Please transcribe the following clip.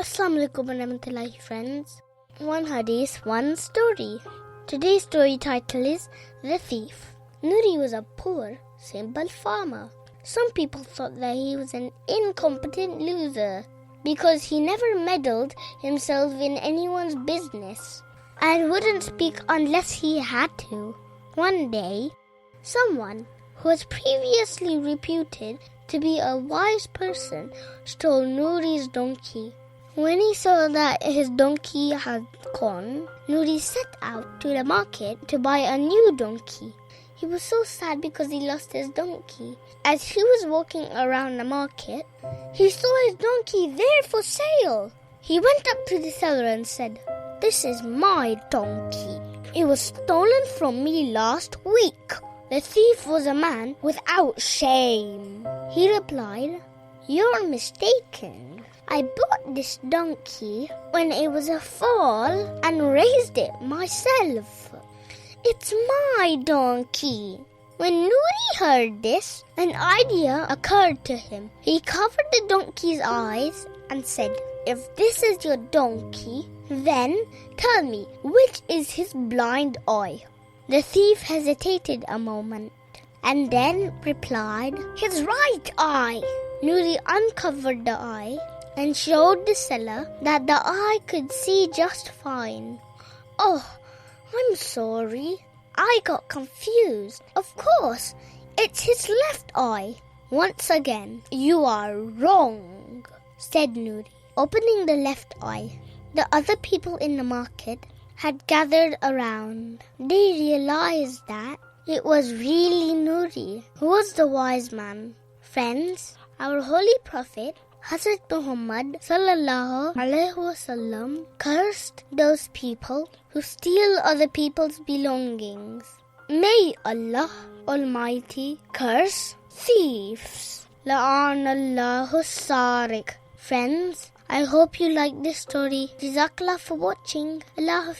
Alaikum warahmatullahi friends. One hadith, one story. Today's story title is The Thief. Nuri was a poor, simple farmer. Some people thought that he was an incompetent loser because he never meddled himself in anyone's business and wouldn't speak unless he had to. One day, someone who was previously reputed to be a wise person stole Nuri's donkey. When he saw that his donkey had gone, Nuri set out to the market to buy a new donkey. He was so sad because he lost his donkey. As he was walking around the market, he saw his donkey there for sale. He went up to the seller and said, "This is my donkey. It was stolen from me last week." The thief was a man without shame. He replied, "You're mistaken. I bought this donkey when it was a foal and raised it myself. It's my donkey." When Nuri heard this, an idea occurred to him. He covered the donkey's eyes and said, "If this is your donkey, then tell me which is his blind eye." The thief hesitated a moment and then replied, "His right eye." Nuri uncovered the eye and showed the seller that the eye could see just fine. "Oh, I'm sorry. I got confused. Of course, it's his left eye." "Once again, you are wrong," said Nuri, opening the left eye. The other people in the market had gathered around. They realized that it was really Nuri who was the wise man. Friends, our holy prophet Hazrat Muhammad sallallahu alaihi wasallam cursed those people who steal other people's belongings. May Allah Almighty curse thieves. La'anallahu sariq. Friends, I hope you like this story. Jazakallah for watching. Allah Hafiz.